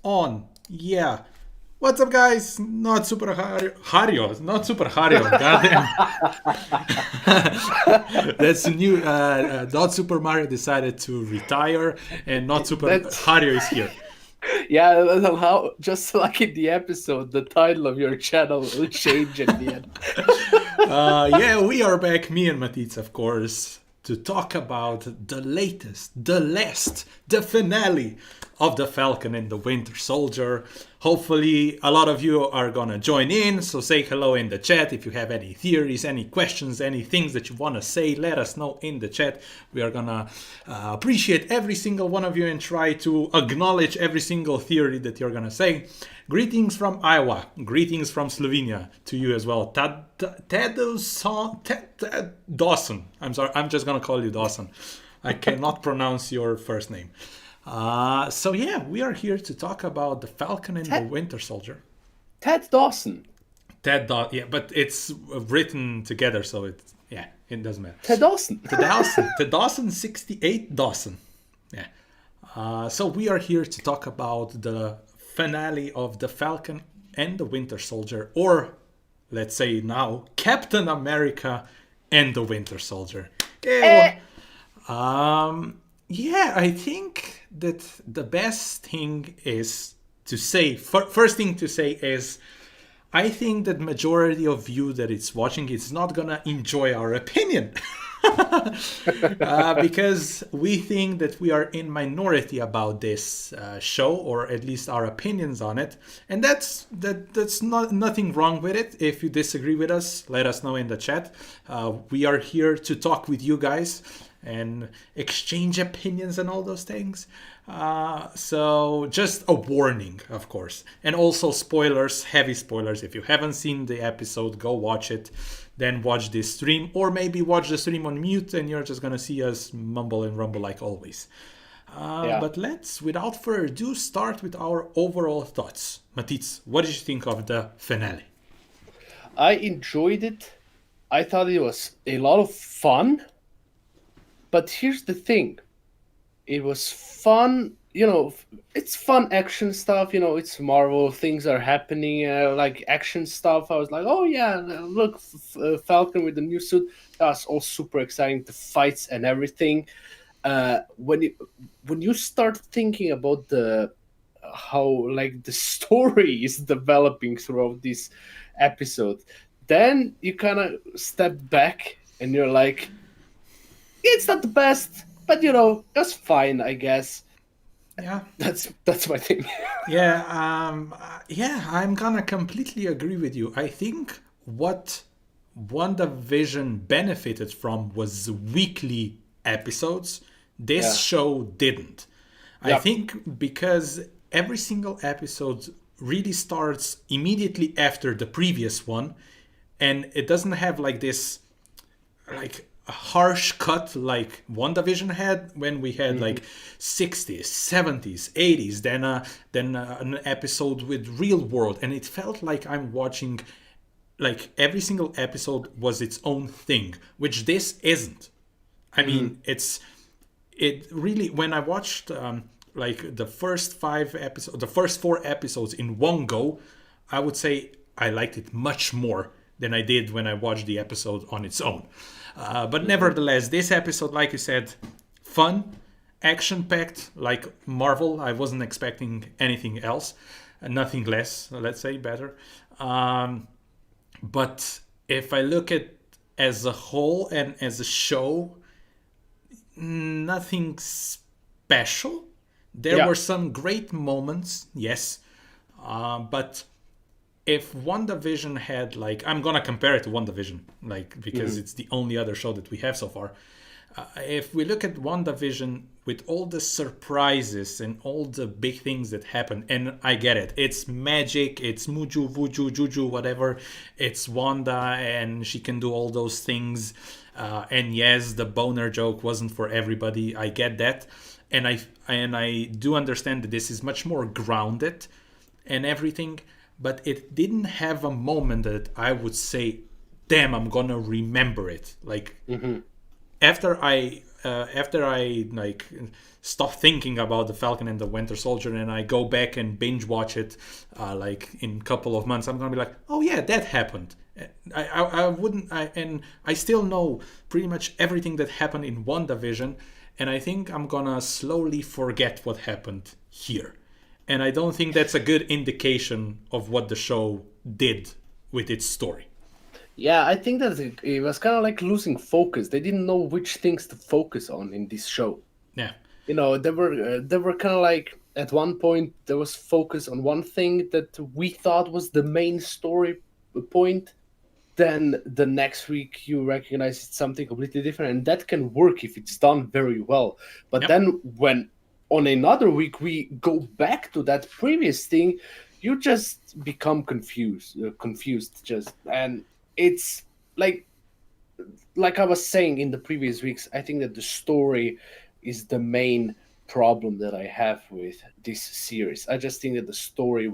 on. Yeah. What's up, guys? Not Super Hario. Not Super Hario. Goddamn. That's new. Not Super Mario decided to retire, and not Super That's Hario is here. yeah. That's how just like in the episode, the title of your channel will change at the end. Yeah, we are back, me and Matitz, of course, to talk about the latest, the last, the finale of the Falcon and the Winter Soldier. Hopefully, a lot of you are gonna join in, so say hello in the chat. If you have any theories, any questions, any things that you want to say, let us know in the chat. We are gonna appreciate every single one of you and try to acknowledge every single theory that you're gonna say. Greetings from Iowa. Greetings from Slovenia to you as well. Ted Dawson. I'm sorry. I'm just going to call you Dawson. I cannot pronounce your first name. So yeah, we are here to talk about the Falcon and the Winter Soldier. Ted Dawson. Yeah, but it's written together, so it doesn't matter. Ted Dawson. Ted Dawson 68 Dawson. Yeah. So we are here to talk about the finale of the Falcon and the Winter Soldier, or let's say now Captain America and the Winter Soldier. Yeah, I think that the best thing is to say, first thing to say is, I think that majority of you that is watching is not gonna enjoy our opinion. Because we think that we are in minority about this show, or at least our opinions on it, and that's not nothing wrong with it. If you disagree with us, let us know in the chat. We are here to talk with you guys and exchange opinions and all those things. So just a warning, of course, and also spoilers, heavy spoilers. If you haven't seen the episode, go watch it, then watch this stream, or maybe watch the stream on mute and you're just gonna see us mumble and rumble like always. But let's, without further ado, start with our overall thoughts. Matitz, what did you think of the finale? I enjoyed it. I thought it was a lot of fun. But here's the thing. It was fun, it's fun action stuff, it's Marvel, things are happening, like action stuff. I was like, oh yeah, look, Falcon with the new suit. That's all super exciting, the fights and everything. When you start thinking about how like the story is developing throughout this episode, then you kind of step back and you're like, it's not the best, but that's fine, I guess. Yeah, that's my thing. Yeah, I'm gonna completely agree with you. I think what WandaVision benefited from was weekly episodes. This show didn't. I think because every single episode really starts immediately after the previous one, and it doesn't have like this, like a harsh cut like WandaVision had, when we had like 60s, 70s, 80s, then an episode with real world, and it felt like I'm watching, like every single episode was its own thing, which this isn't. I mean, it really, when I watched like the first 4 episodes in one go, I would say I liked it much more than I did when I watched the episode on its own. But nevertheless, this episode, like you said, fun, action-packed, like Marvel. I wasn't expecting anything else, nothing less, let's say, better. But if I look at as a whole and as a show, nothing special. There were some great moments, yes, but if WandaVision had, like, I'm gonna compare it to WandaVision, like, because it's the only other show that we have so far. If we look at WandaVision with all the surprises and all the big things that happen, and I get it, it's magic, it's Muju, Vuju, Juju, whatever, it's Wanda, and she can do all those things. And yes, the boner joke wasn't for everybody. I get that, and I do understand that this is much more grounded and everything. But it didn't have a moment that I would say, damn, I'm gonna remember it. Like, after I after I like stop thinking about the Falcon and the Winter Soldier and I go back and binge watch it like in a couple of months, I'm gonna be like, oh yeah, that happened. I wouldn't and I still know pretty much everything that happened in WandaVision, and I think I'm gonna slowly forget what happened here. And I don't think that's a good indication of what the show did with its story. Yeah, I think that it was kind of like losing focus. They didn't know which things to focus on in this show. Yeah. They were kind of like at one point there was focus on one thing that we thought was the main story point. Then the next week you recognize it's something completely different, and that can work if it's done very well. But Yep. then when on another week we go back to that previous thing, you just become confused just, and it's like I was saying in the previous weeks, I think that the story is the main problem that I have with this series. I just think that the story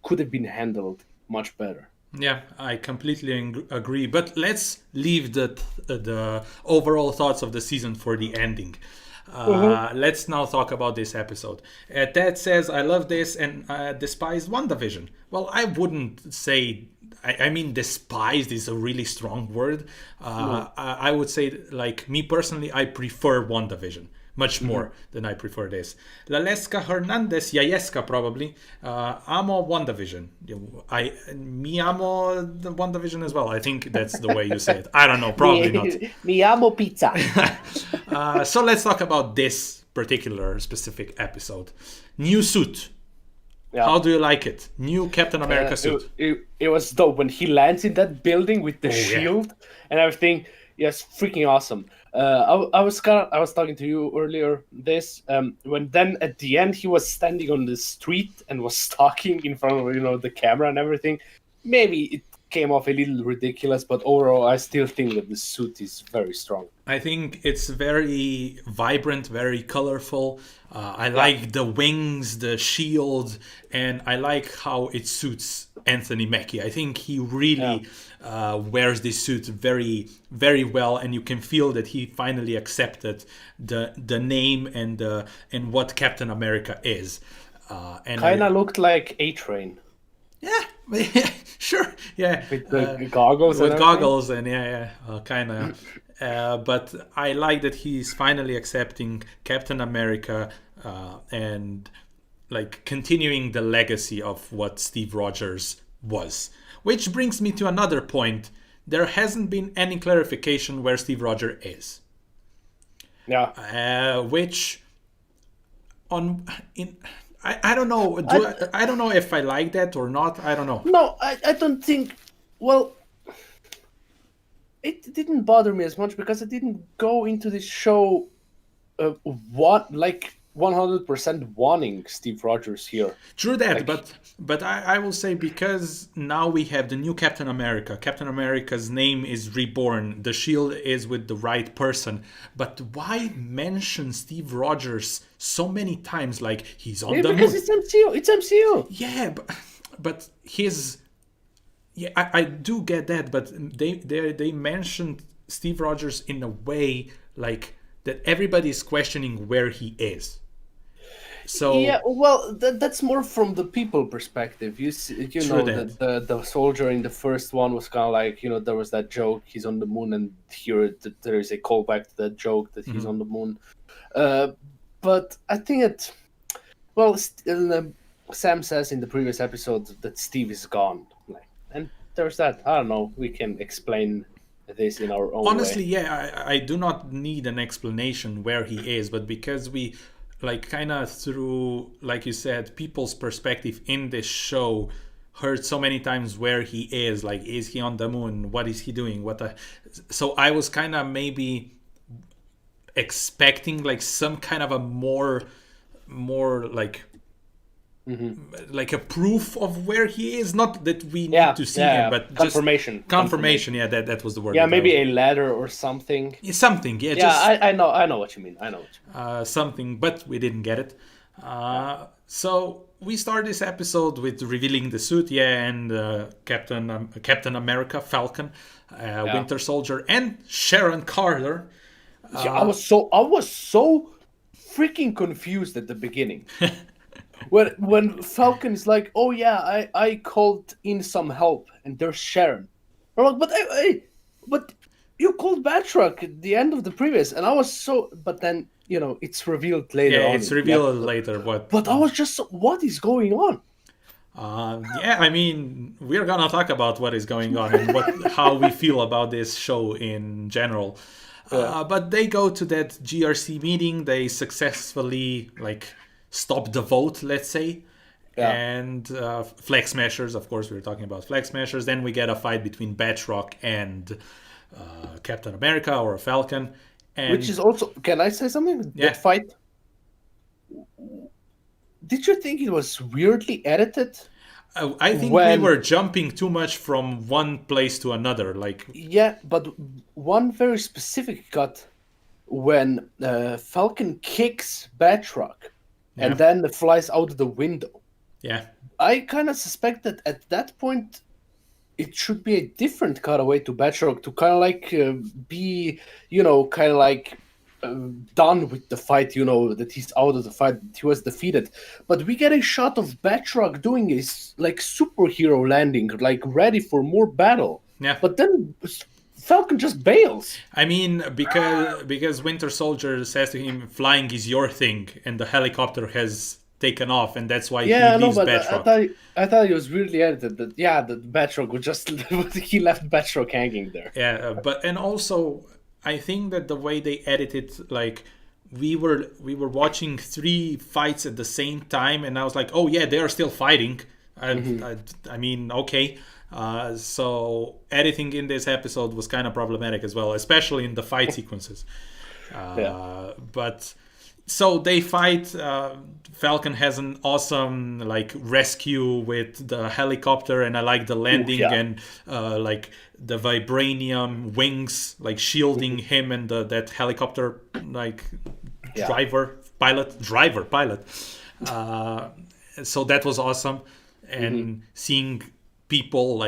could have been handled much better. Yeah, I completely agree. But let's leave the overall thoughts of the season for the ending. Let's now talk about this episode. Ted says, I love this and despise WandaVision. Well, I wouldn't say, I mean, despised is a really strong word. I would say, like, me personally, I prefer WandaVision much more than I prefer this. Laleska Hernandez, Yayeska probably. Amo WandaVision. Me amo the WandaVision as well. I think that's the way you say it. I don't know, probably not. Mi amo pizza. So let's talk about this particular specific episode. New suit. Yeah. How do you like it? New Captain America suit. It was dope when he lands in that building with the shield and everything. Yes, freaking awesome. I was talking to you earlier. When then at the end he was standing on the street and was talking in front of the camera and everything. Maybe it came off a little ridiculous, but overall I still think that the suit is very strong. I think it's very vibrant, very colorful. I like the wings, the shield, and I like how it suits Anthony Mackie. I think he really wears this suit very, very well, and you can feel that he finally accepted the name and what Captain America is. Kind of looked like A-Train. Yeah, sure. Yeah, with the goggles. With goggles and kind of. But I like that he's finally accepting Captain America and like continuing the legacy of what Steve Rogers was. Which brings me to another point. There hasn't been any clarification where Steve Rogers is. Yeah. Which I don't know. I don't know if I like that or not. I don't know. No, I don't think. Well, it didn't bother me as much because I didn't go into this show 100% wanting Steve Rogers here. True that, but I will say, because now we have the new Captain America. Captain America's name is reborn. The shield is with the right person. But why mention Steve Rogers so many times? Like he's on the moon. Because it's MCU. It's MCU. Yeah, but his. Yeah, I do get that, but they mentioned Steve Rogers in a way like that everybody is questioning where he is. So yeah, well, that's more from the people perspective. You know that the soldier in the first one was kind of like, there was that joke, he's on the moon, and here there is a callback to that joke that he's on the moon. But I think Sam says in the previous episode that Steve is gone, and there's that. I don't know. We can explain this in our own honestly way. Yeah, I do not need an explanation where he is, but because we kind of through, like you said, people's perspective in this show, heard so many times where he is, like, is he on the moon, what is he doing, so I was kind of maybe expecting like some kind of a more like like a proof of where he is, not that we need to see him, but confirmation. Yeah, that was the word. Yeah, maybe a ladder or something. Something, yeah. I know what you mean. Something, but we didn't get it. So we start this episode with revealing the suit, and Captain America, Falcon, Winter Soldier, and Sharon Carter Yeah, I was so freaking confused at the beginning. When Falcon is like, "Oh yeah, I called in some help, and there's Sharon." I'm like, but you called Batroc at the end of the previous, and I was so. But then it's revealed Yeah, later on it's in the revealed episode. later what. But I was just, what is going on? Yeah, I mean, we're gonna talk about what is going on and how we feel about this show in general. Yeah, But they go to that GRC meeting. They successfully stop the vote, let's say, yeah. and Flag Smashers. Of course, we were talking about Flag Smashers. Then we get a fight between Batroc and Captain America or Falcon, Which and is also, can I say something? yeah, That fight. Did you think it was weirdly edited? I think we When were jumping too much from one place to another. Like, Yeah, but one very specific cut when Falcon kicks Batroc and yeah, then flies out the window. yeah. I kind of suspect that at that point it should be a different cutaway to Batroc to kind of be, kind of done with the fight, that he's out of the fight, that he was defeated. But we get a shot of Batroc doing a superhero landing, like ready for more battle. Yeah. But then Falcon just bails. I mean, because Winter Soldier says to him, "Flying is your thing," and the helicopter has taken off, and that's why he Yeah, no, leaves but Batroc. I thought it was weirdly edited that that Batroc would just he left Batroc hanging there. Yeah, but and also I think that the way they edited, like we were watching three fights at the same time, and I was like, oh yeah, they are still fighting. I mean, okay. So editing in this episode was kind of problematic as well, especially in the fight sequences. Yeah. But so they fight. Falcon has an awesome rescue with the helicopter, and I like the landing yeah. and the vibranium wings shielding him and that helicopter Yeah. driver pilot. So that was awesome, and seeing people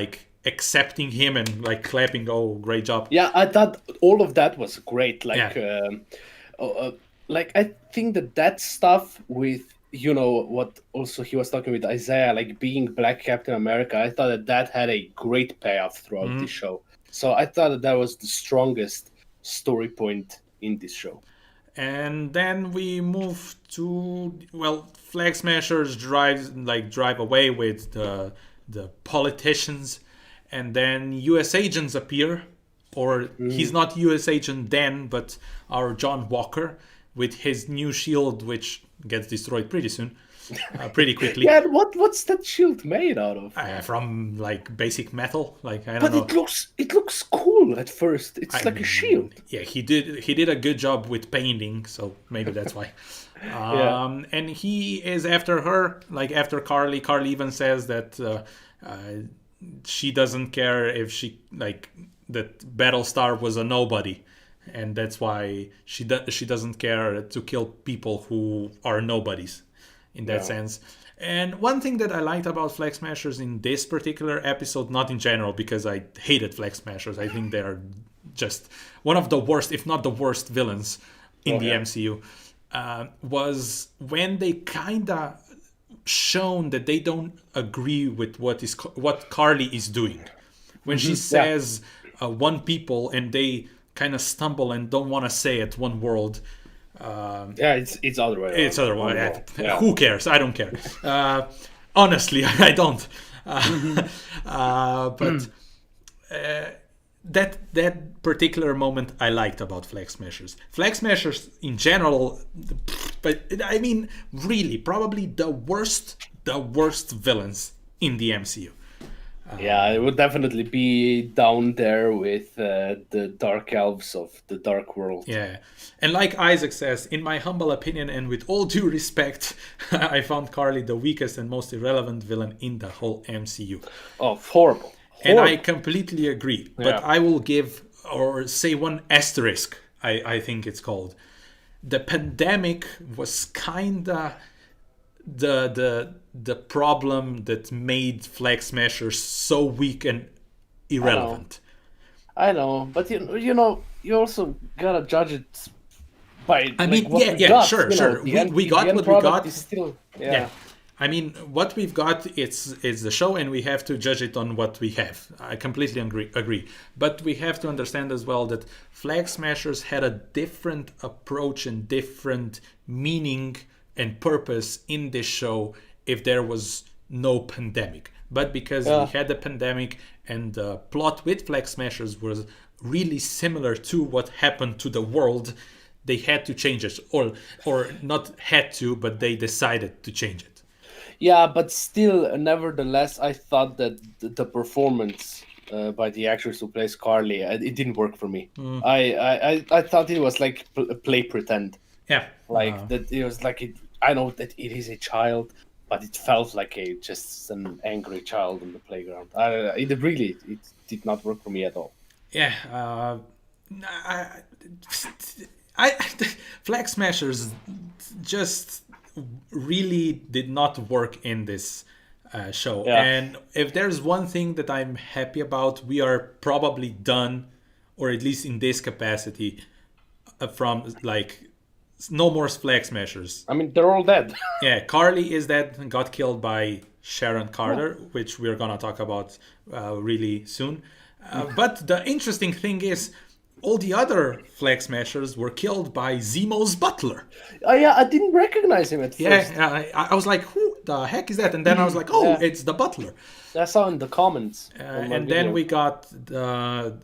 accepting him and clapping. Oh, great job! Yeah, I thought all of that was great. Yeah. I think that stuff with what also he was talking with Isaiah, like being Black Captain America. I thought that had a great payoff throughout the show. So I thought that was the strongest story point in this show. And then we move to Flag Smashers drive away with the politicians, and then U.S. agents appear, or he's not U.S. agent then, but our John Walker with his new shield, which gets destroyed pretty soon, pretty quickly. Yeah, what's that shield made out of? From basic metal, I don't But know. it looks cool at first. It's like a shield. Yeah, he did a good job with painting, so maybe that's why. And he is after her, after Carly. Carly even says that she doesn't care if that Battlestar was a nobody, and that's why she doesn't care to kill people who are nobodies in that sense. And one thing that I liked about Flag Smashers in this particular episode, not in general, because I hated Flag Smashers. I think they are just one of the worst, if not the worst, villains in the MCU. Was when they kinda shown that they don't agree with what Carly is doing. When she says one people and they kind of stumble and don't want to say it, one world. It's other way around. It's other way. Yeah. Who cares? I don't care. Honestly, I don't. But that particular moment I liked about Flag Smashers. Flag Smashers in general, but I mean, really, probably the worst villains in the MCU. Yeah, it would definitely be down there with the Dark Elves of the Dark World. Yeah. And like Isaac says, in my humble opinion and with all due respect, I found Carly the weakest and most irrelevant villain in the whole MCU. Oh, horrible. And I completely agree. But Yeah. I will give, or say, one asterisk, I think it's called. The pandemic was kinda the problem that made Flag Smashers so weak and irrelevant. I know, but you also gotta judge it by I like mean, what yeah, we yeah, got. sure, sure. The We the got end what we product got. is still Yeah. yeah. I mean, what we've got, it's the show, and we have to judge it on what we have. I completely agree. But we have to understand as well that Flag Smashers had a different approach and different meaning and purpose in this show if there was no pandemic. But because we Yeah. had the pandemic and the plot with Flag Smashers was really similar to what happened to the world, they had to change it, or not had to, but they decided to change it. Yeah, but still, nevertheless, I thought that the performance by the actress who plays Carly, it didn't work for me. I thought it was like play pretend, Yeah. like that. It was like it. I know that it is a child, but it felt like a just an angry child on the playground. It did not work for me at all. Yeah. I, I Flag Smashers just really did not work in this show. Yeah. And if there's one thing that I'm happy about, we are probably done, or at least in this capacity, from like no more Flag Smashers. I mean, they're all dead. Yeah, Carly is dead and got killed by Sharon Yeah. Carter, which we're gonna talk about really soon. But the interesting thing is, all the other Flag Smashers were killed by Zemo's butler. Oh yeah, I didn't recognize him at first. Yeah, I was like, who the heck is that? And then I was like, oh, Yeah. it's the butler. I saw in the comments on my And then video. we got the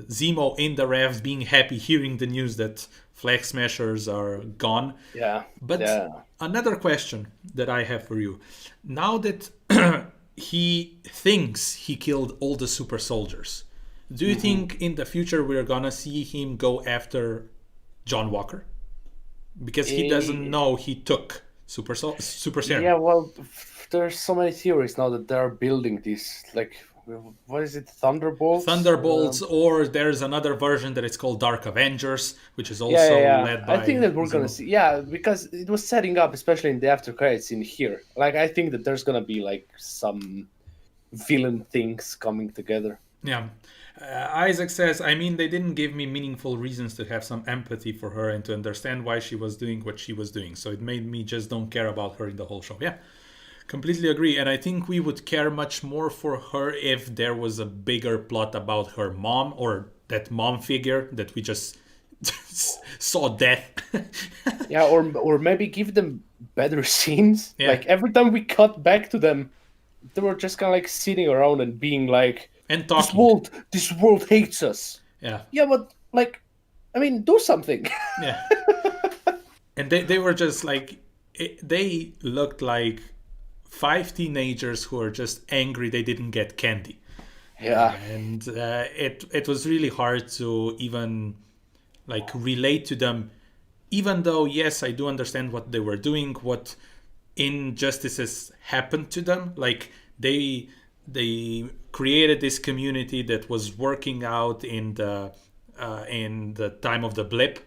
Zemo in the refs being happy hearing the news that Flag Smashers are gone. Yeah. But Yeah. another question that I have for you. Now that he thinks he killed all the super soldiers, do you think in the future we're gonna see him go after John Walker? Because he doesn't Eh, know he took super serum. Yeah, well, there's so many theories now that they're building this. Like, what is it? Thunderbolts? Thunderbolts, or there's another version that it's called Dark Avengers, which is Yeah, yeah, also yeah. led I think by that we're gonna Zemo. see. Yeah, because it was setting up, especially in the after credits in here. Like, I think that there's gonna be like some villain things coming together. Yeah. Isaac says, I mean, they didn't give me meaningful reasons to have some empathy for her and to understand why she was doing what she was doing. So it made me just don't care about her in the whole show. Yeah, completely agree. And I think we would care much more for her if there was a bigger plot about her mom, or that mom figure that we just saw death. Yeah, or maybe give them better scenes. Yeah. Like every time we cut back to them, they were just kind of like sitting around and being like, And "This talking. world hates us." Yeah. Yeah, but like, I mean, do something. Yeah. And they were just like, they looked like five teenagers who are just angry they didn't get candy. Yeah, And it was really hard to even like relate to them, even though yes, I do understand what they were doing, what injustices happened to them. Like they created this community that was working out in the time of the blip,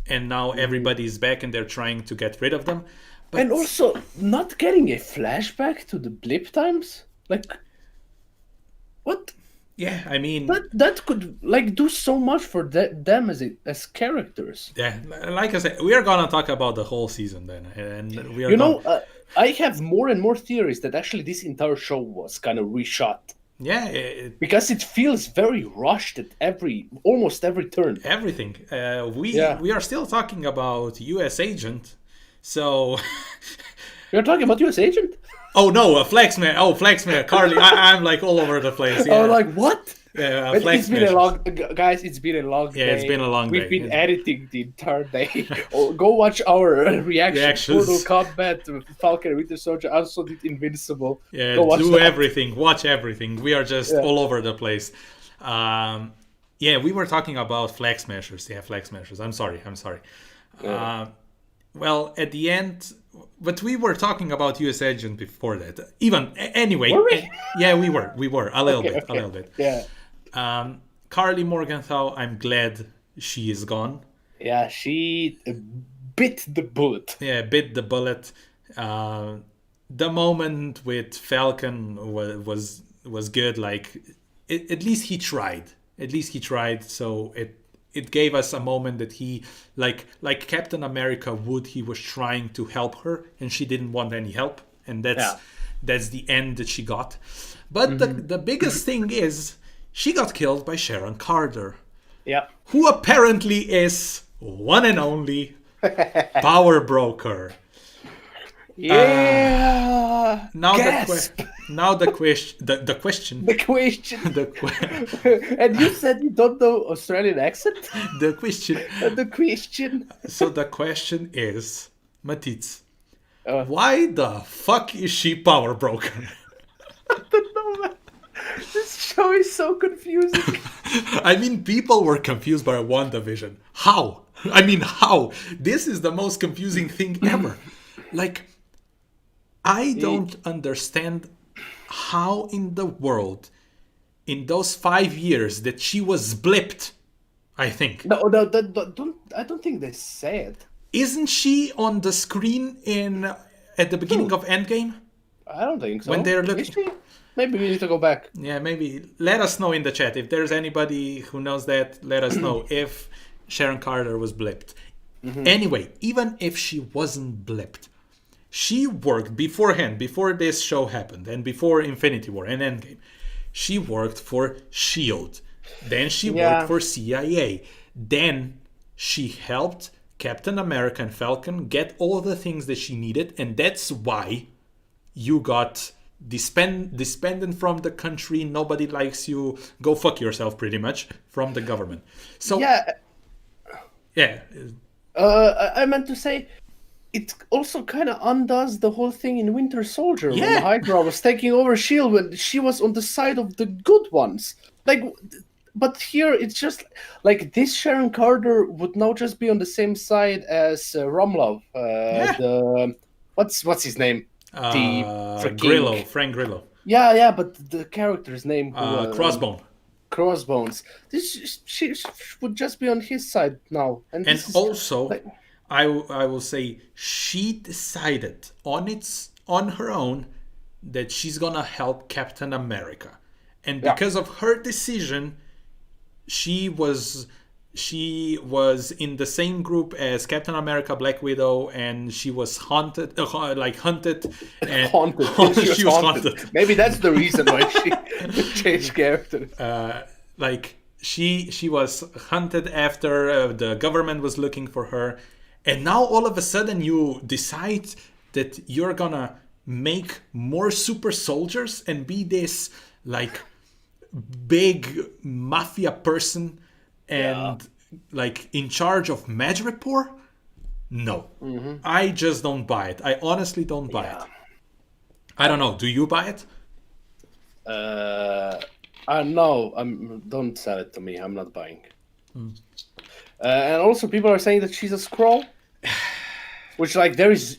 and now everybody's back and they're trying to get rid of them. But and also not getting a flashback to the blip times. Like, what? yeah, I mean, That could like do so much for them as characters. yeah, like I said, we are gonna talk about the whole season then, and we are You going. know, I have more and more theories that actually this entire show was kind of reshot Yeah, because it feels very rushed at almost every turn. everything. We Yeah. we are still talking about U.S. Agent, so. You're talking about U.S. Agent? Oh no, a Flexman! Oh, Flexman, Carly. I'm like all over the place. Yeah, I was like, what? yeah, But it's been a Flexman. long, guys. It's been a long Yeah, day. it's been a long We've day. been editing the entire day. Oh, go watch our reaction. Reactions. Mortal Kombat, Falcon, Winter Soldier. Also did Invincible. Yeah, Go watch do that. everything, watch everything. We are just Yeah. all over the place. Yeah, we were talking about Flag Smashers. Yeah, Flag Smashers. I'm sorry. Well, at the end, but we were talking about US Agent before that. Anyway, Were we? yeah, we were a little bit, Okay. a little bit. Yeah. Carly Morgenthau, I'm glad she is gone. Yeah, she bit the bullet. Yeah, bit the bullet. The moment with Falcon was good. Like, at least he tried. At least he tried. So it gave us a moment that he, like Captain America would, he was trying to help her and she didn't want any help, and Yeah. that's the end that she got. But the biggest thing is she got killed by Sharon Carter, Yeah. who apparently is one and only power broker. Yeah. Now Gasp. the question the question The question. the And you said you don't know Australian accent? the question. The question. So the question is, Matitz, Uh. why the fuck is she power broker? No, man. This show is so confusing. I mean, people were confused by WandaVision. How? I mean, how? This is the most confusing thing ever. Like, I don't understand how in the world, in those 5 years that she was blipped, I think. No, don't. I don't think they said. Isn't she on the screen at the beginning of Endgame? I don't think so. When they're looking- Is she? Maybe we need to go back. Yeah, maybe. Let us know in the chat. If there's anybody who knows that, let us know if Sharon Carter was blipped. Anyway, even if she wasn't blipped, she worked beforehand, before this show happened, and before Infinity War and Endgame. She worked for S.H.I.E.L.D. Then she worked for CIA. Then she helped Captain America and Falcon get all the things that she needed, and that's why you got disbanded from the country, nobody likes you, go fuck yourself, pretty much, from the government. So yeah. I meant to say, it also kind of undoes the whole thing in Winter Soldier when Yeah. Hydra was taking over Shield when she was on the side of the good ones. Like, but here it's just like this Sharon Carter would now just be on the same side as Romlov. The what's his name? Grillo, Frank Grillo. Yeah, but the character's name Crossbone. Crossbones. She would just be on his side now, and And this is, also, like, I will say she decided on her own that she's gonna help Captain America, and because of her decision, she was in the same group as Captain America, Black Widow, and she was hunted and haunted. she was haunted. Maybe that's the reason why she changed character. Like she was hunted after the government was looking for her, and now all of a sudden you decide that you're gonna make more super soldiers and be this like big mafia person and like in charge of Madripoor. No, I just don't buy it. I honestly don't buy it. I don't know, do you buy it? No, don't sell it to me. I'm not buying. And also, people are saying that she's a Skrull, which, like, there is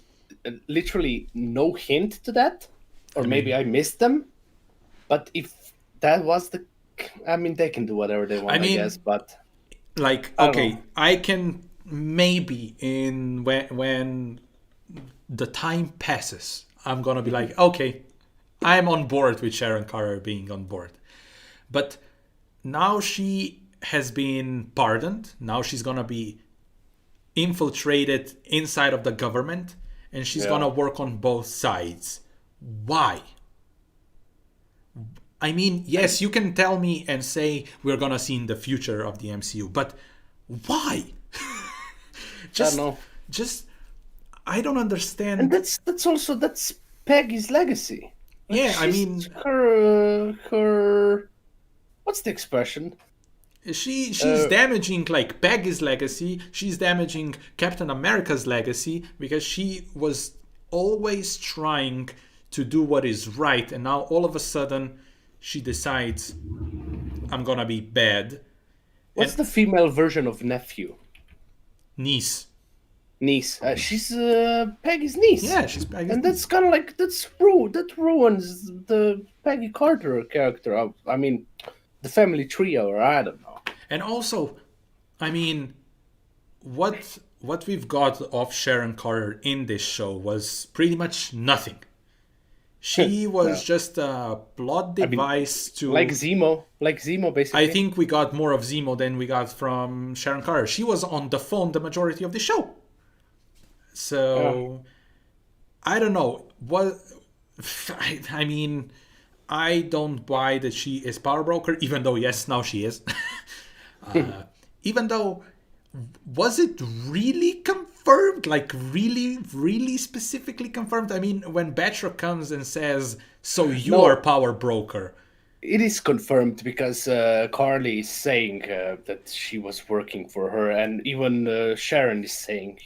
literally no hint to that, or maybe I missed them. But if that was they can do whatever they want, I guess. But like, okay, I can maybe when the time passes, I'm gonna be like, okay, I'm on board with Sharon Carter being on board. But now she has been pardoned. Now she's gonna be infiltrated inside of the government, and she's gonna work on both sides. Why? I mean, yes, you can tell me and say we're gonna see in the future of the MCU, but why? I don't know. I don't understand. And that's Peggy's legacy. Yeah, I mean, her. What's the expression? She's damaging like Peggy's legacy. She's damaging Captain America's legacy because she was always trying to do what is right, and now all of a sudden she decides I'm gonna be bad. What's the female version of nephew? Niece. She's Peggy's niece. Yeah, she's Peggy's and niece. that's kind of like that ruins the Peggy Carter character. I mean, the family trio, or I don't know. And also, I mean, what we've got of Sharon Carter in this show was pretty much nothing. She was Well, just a plot I mean, device like to. Zemo, like Zemo, I basically. think we got more of Zemo than we got from Sharon Carter. She was on the phone the majority of the show. Yeah. So I don't know. What I mean, I don't buy that she is power broker, even though yes, now she is. Even though, was it really confirmed? Like really, really specifically confirmed? I mean, when Batroc comes and says, "So you are No, power broker," it is confirmed because Carly is saying that she was working for her, and even Sharon is saying,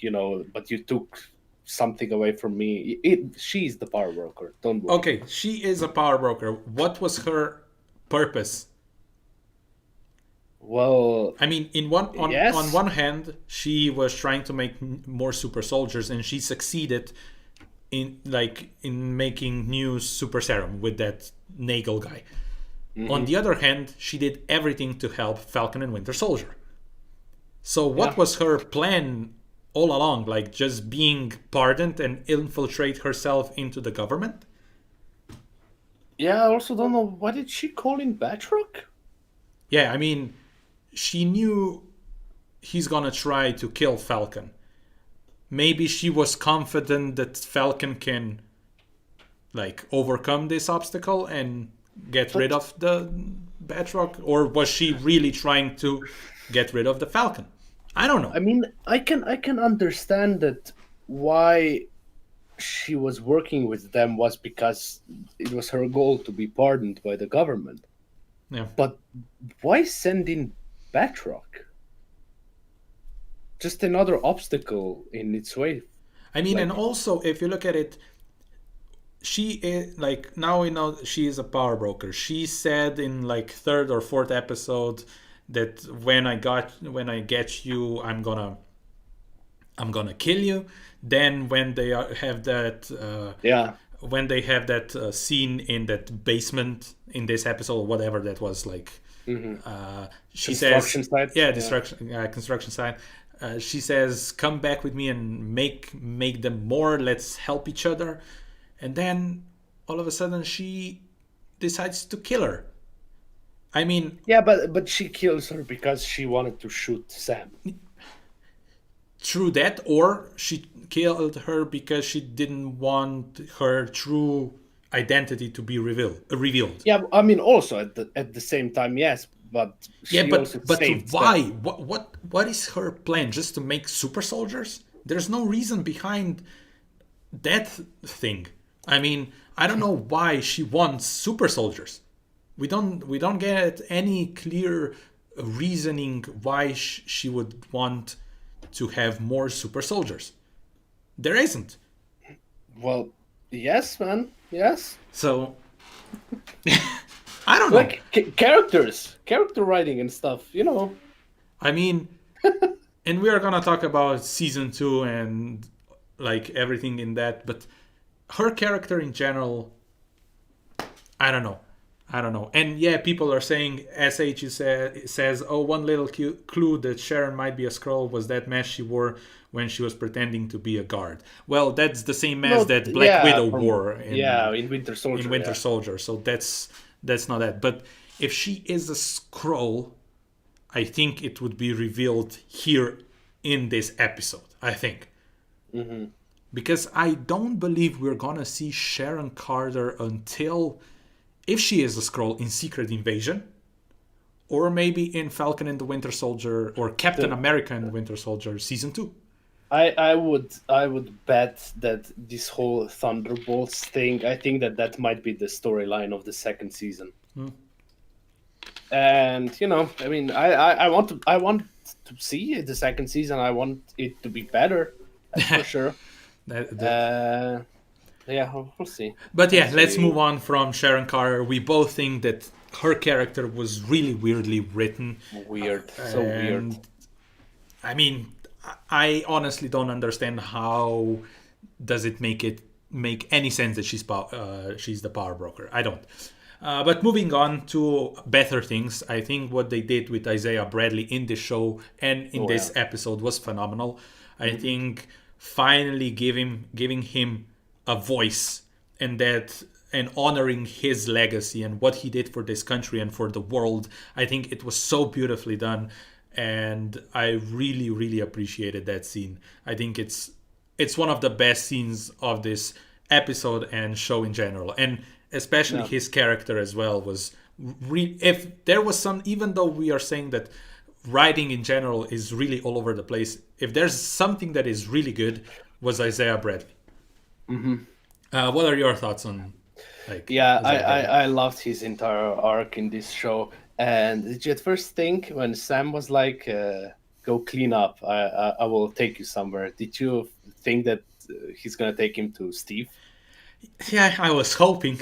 but you took something away from me. She's the power broker. Don't worry. okay, she is a power broker. What was her purpose? Well, I mean, on yes. one hand, she was trying to make more super soldiers, and she succeeded in making new super serum with that Nagel guy. On Hmm. the other hand, she did everything to help Falcon and Winter Soldier. So what Yeah. was her plan all along? Like just being pardoned and infiltrate herself into the government? Yeah, I also don't know. Why did she call in Batroc? Yeah, I mean, she knew he's gonna try to kill Falcon. Maybe she was confident that Falcon can like overcome this obstacle and get rid But of the Batroc, or was she really trying to get rid of the Falcon? I don't know. I mean, I can understand that why she was working with them was because it was her goal to be pardoned by the government. Yeah, But why send in Batroc? Just another obstacle in its way. I mean, and Like, also if you look at it, she is like now we know she is a power broker. She said in like third or fourth episode that when I get you, I'm gonna kill you. Then when they have that yeah, scene in that basement in this episode, whatever that was like, hmm, she says, construction site. yeah, Yeah, construction site. She says, "Come back with me and make them more. Let's help each other." And then all of a sudden, she decides to kill her. I mean, yeah, but she kills her because she wanted to shoot Sam. true that, or she killed her because she didn't want her true identity to be revealed. Yeah, I mean, also at the same time, yes, but Yeah, she also but saved why? Sam. What is her plan? Just to make super soldiers? There's no reason behind that thing. I mean, I don't know why she wants super soldiers. We don't get any clear reasoning why she would want to have more super soldiers. There isn't. Well, yes, man, yes. So I don't know. Like character writing and stuff. I mean, and we are gonna talk about season two and like everything in that, but her character in general, I don't know. I don't know. And yeah, people are saying says, "Oh, one little clue that Sharon might be a scroll was that mask she wore when she was pretending to be a guard." Well, that's the same mask No, that Black yeah, Widow from wore yeah in Winter in Soldier, Winter yeah. Soldier. So that's not that. But if she is a scroll, I think it would be revealed here in this episode. I think. Hmm. Because I don't believe we're gonna see Sharon Carter until, if she is a scroll, in Secret Invasion, or maybe in Falcon and the Winter Soldier, or Captain The America and the Winter Soldier season 2. I would bet that this whole Thunderbolts thing. I think that might be the storyline of the second season. And I mean, I want to see the second season. I want it to be better. That's for sure. That- that- Uh, yeah, we'll see. but We'll yeah, let's see. move on from Sharon Carter. We both think that her character was really weirdly written. Weird, so weird. And I mean, I honestly don't understand how does it make any sense that she's the power broker. I don't. But moving on to better things, I think what they did with Isaiah Bradley in this show and in Oh yeah. this episode was phenomenal. I think finally giving him a voice, and that and honoring his legacy and what he did for this country and for the world. I think it was so beautifully done, and I really, really appreciated that scene. I think it's one of the best scenes of this episode and show in general, and especially Yeah. his character as well was. If there was some, even though we are saying that writing in general is really all over the place, if there's something that is really good, was Isaiah Bradley. What are your thoughts on like Yeah, Isaiah Bradley? I loved his entire arc in this show. And did you at first think when Sam was like, "Go clean up, I will take you somewhere"? Did you think that he's gonna take him to Steve? Yeah, I was hoping.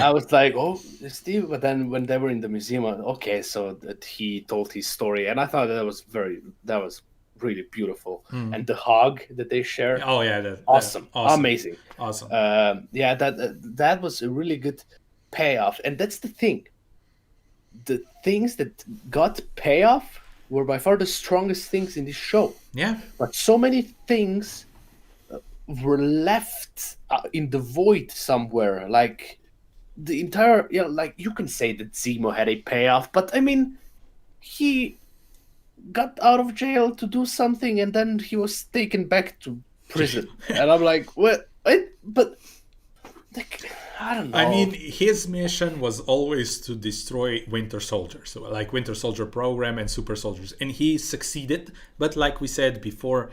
I was like, "Oh, Steve," but then when they were in the museum, okay, so that he told his story, and I thought that was really beautiful, and the hug that they shared, Oh yeah, awesome, awesome, amazing. awesome. Yeah, that was a really good payoff, and that's the thing. The things that got payoff were by far the strongest things in this show. Yeah, But so many things were left in the void somewhere. Like the entire, like you can say that Zemo had a payoff, but I mean, he got out of jail to do something, and then he was taken back to prison, and I'm like, what? But like, I don't know. I mean, his mission was always to destroy Winter Soldier, so like Winter Soldier program and super soldiers, and he succeeded. But like we said before,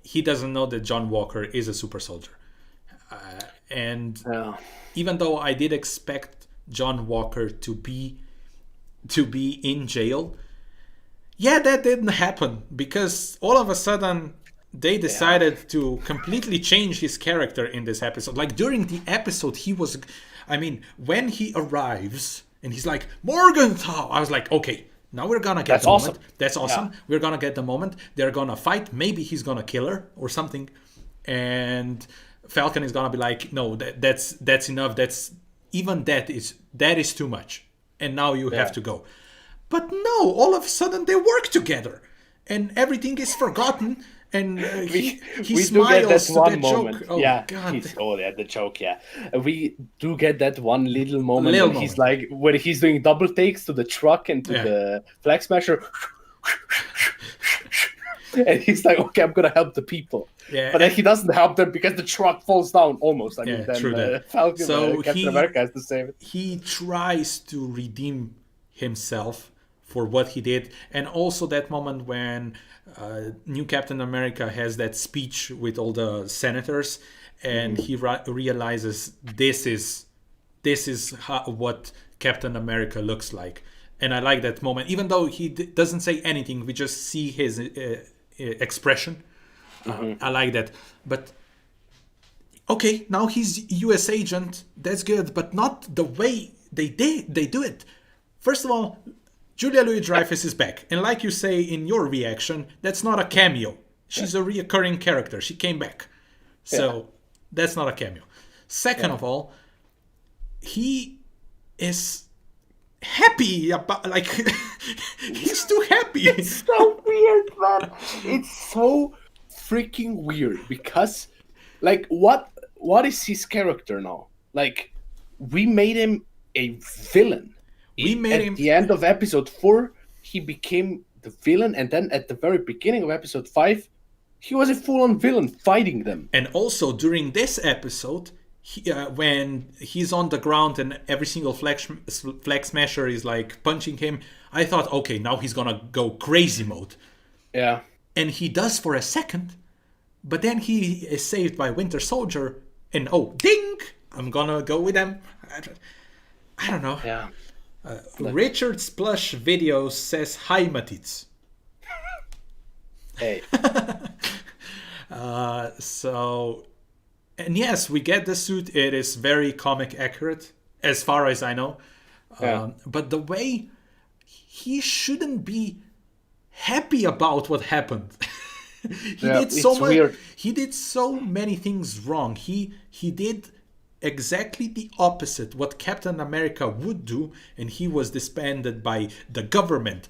he doesn't know that John Walker is a super soldier, and Yeah. even though I did expect John Walker to be in jail, yeah, that didn't happen because all of a sudden they decided to completely change his character in this episode. Like during the episode, he was, I mean, when he arrives and he's like, Morgenthau, I was like, okay, now we're gonna get That's the awesome. moment. That's awesome. Yeah. We're gonna get the moment. They're gonna fight. Maybe he's gonna kill her or something. And Falcon is gonna be like, no, that's enough. That is too much. And now you have to go. But no, all of a sudden they work together, and everything is forgotten. And he We do get smiles that to one that moment. joke. Oh yeah, God! the joke. Yeah, we do get that one little moment Little when he's moment. like when he's doing double takes to the truck and to Yeah. the flag smasher, and he's like, "Okay, I'm gonna help the people." Yeah, But then he doesn't help them because the truck falls down almost. I mean, Yeah, then true that. Falcon, So Captain America has to save it. he tries to redeem himself for what he did, and also that moment when new Captain America has that speech with all the senators, and he realizes this is what Captain America looks like. And I like that moment, even though he doesn't say anything, we just see his expression. I like that. But okay, now he's US agent. That's good, but not the way they do it. First of all, Julia Louis-Dreyfus is back, and like you say in your reaction, that's not a cameo. She's a reoccurring character. She came back, so that's not a cameo. Second of all, he is happy about like he's too happy. So weird, man. It's so freaking weird because, like, what is his character now? Like, we made him a villain. We made At him the end of episode 4, he became the villain, and then at the very beginning of episode 5, he was a full-on villain fighting them. And also during this episode, when he's on the ground and every single flag smasher is like punching him, I thought, okay, now he's gonna go crazy mode. Yeah. And he does for a second, but then he is saved by Winter Soldier, and oh, ding! I'm gonna go with them. I don't know. Yeah. Richard's Plush Videos says hi, Matits. Hey. So, and yes, we get the suit. It is very comic accurate, as far as I know. Yeah. But the way he shouldn't be happy about what happened. It's weird. He did so many things wrong. He did exactly the opposite what Captain America would do, and he was disbanded by the government.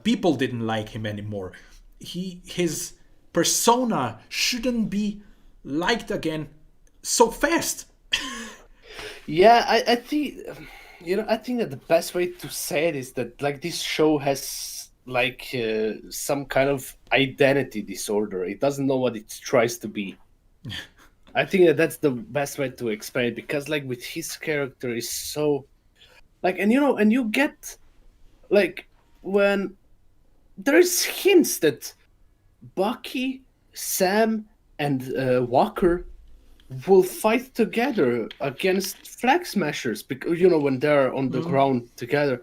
People didn't like him anymore. His persona shouldn't be liked again so fast. Yeah, I think I think that the best way to say it is that like this show has like some kind of identity disorder. It doesn't know what it tries to be. I think that that's the best way to explain it because like with his character is so like and you get like when there's hints that Bucky, Sam, and Walker will fight together against flag smashers because when they're on the ground together.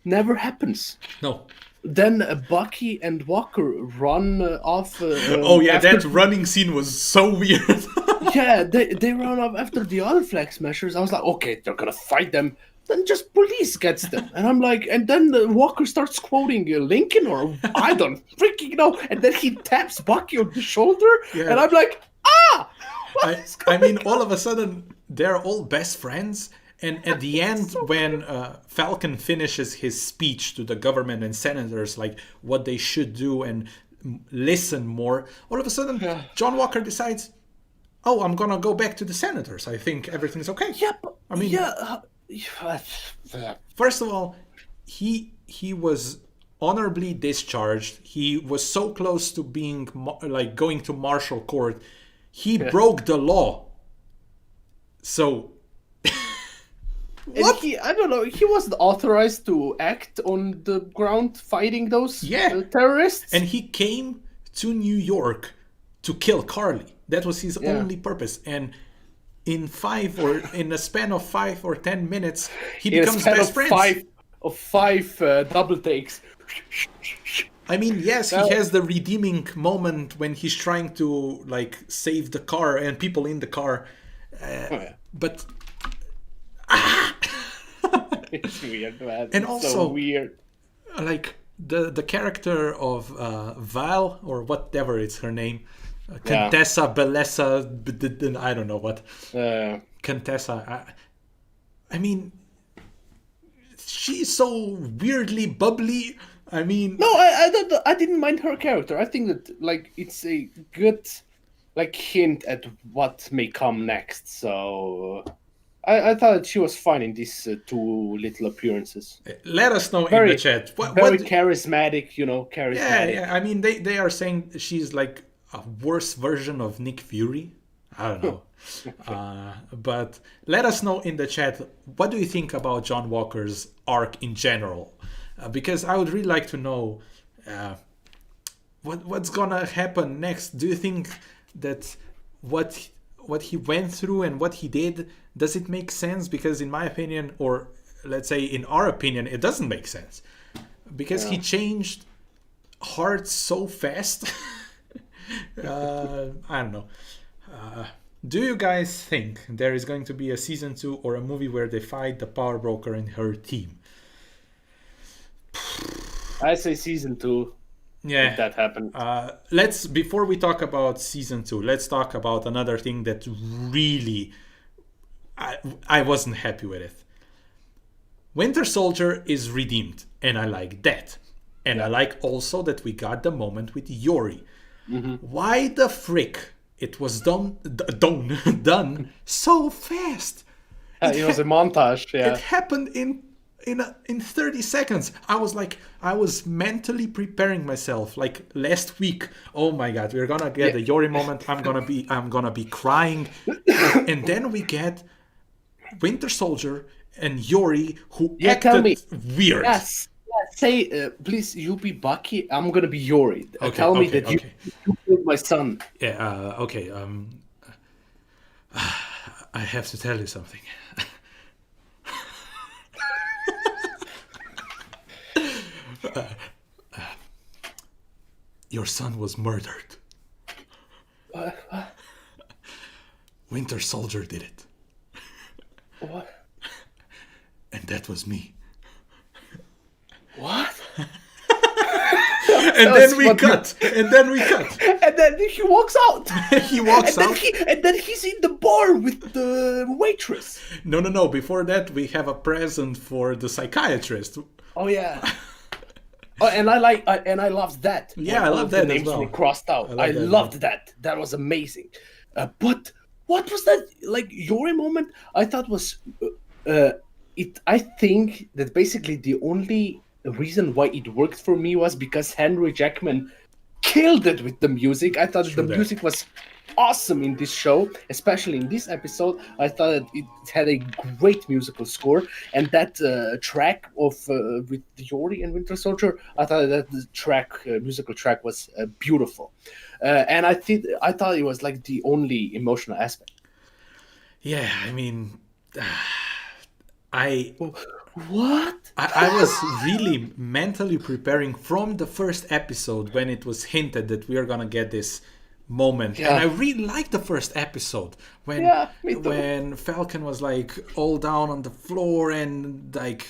Never happens. No. Then Bucky and Walker run off. Oh yeah, after that running scene was so weird. yeah, they run off after the other flag smashers. I was like, okay, they're gonna fight them. Then just police gets them, and I'm like, and then Walker starts quoting Lincoln or I don't freaking know, and then he taps Bucky on the shoulder, Yeah. and I'm like, ah. I mean, all of a sudden, they're all best friends. And at the end, when Falcon finishes his speech to the government and senators, like what they should do and listen more, all of a sudden, John Walker decides, oh, I'm going to go back to the senators. I think everything's okay. Yeah, but, I mean, first of all, he was honorably discharged. He was so close to being like going to martial court. He broke the law. So what? I don't know. He wasn't authorized to act on the ground fighting those terrorists. And he came to New York to kill Carly. That was his only purpose. And in a span of 5 or 10 minutes, he becomes best friends. Five double takes. I mean, yes, he has the redeeming moment when he's trying to like save the car and people in the car, but it's weird, man. And it's also so weird. Like the character of Val or whatever it's her name, Contessa Bellessa, I don't know what, Contessa. I mean, she's so weirdly bubbly. I mean, no, I didn't mind her character. I think that like it's a good like hint at what may come next. So I thought she was fine in these 2 little appearances. Let us know in the chat. Very charismatic, charismatic. Yeah. I mean, they are saying she's like a worse version of Nick Fury. I don't know. But let us know in the chat, what do you think about John Walker's arc in general? Because I would really like to know what's gonna happen next. Do you think that what he went through and what he did, does it make sense? Because in my opinion, or let's say in our opinion, it doesn't make sense. Because he changed hearts so fast. I don't know. Do you guys think there is going to be a season 2 or a movie where they fight the Power Broker and her team? I say season 2. Yeah, if that happened. Before we talk about season 2, let's talk about another thing that really I wasn't happy with it. Winter Soldier is redeemed, and I like that. And I like also that we got the moment with Yori. Mm-hmm. Why the frick it was done so fast? It was a montage. Yeah, it happened in 30 seconds. I was mentally preparing myself like last week. Oh my god, we're gonna get the Yori moment. I'm gonna be crying. And then we get Winter Soldier and Yori who acted weird. Yes. Say, please, you be Bucky. I'm gonna be Yori. Tell me that you killed my son. Yeah. Okay. I have to tell you something. Your son was murdered. What? Winter Soldier did it. What? And that was me. What? And then we cut. And then he walks out. He walks out. And then he's in the bar with the waitress. No. Before that, we have a present for the psychiatrist. Oh yeah. Oh, and I loved that. Yeah, I love that. The names were crossed out. I loved that. That was amazing. But what was that like Yori moment? I thought was it. I think that basically the only reason why it worked for me was because Henry Jackman killed it with the music. I thought that the True that. music was awesome in this show, especially in this episode. I thought that it had a great musical score, and that track of with Yori and Winter Soldier, I thought that the track, musical track, was beautiful, and I thought it was like the only emotional aspect. Yeah, I mean, I What? I was really mentally preparing from the first episode when it was hinted that we are gonna get this moment, and I Yeah, really liked the first episode yeah, me too. when Falcon was like all down on the floor and like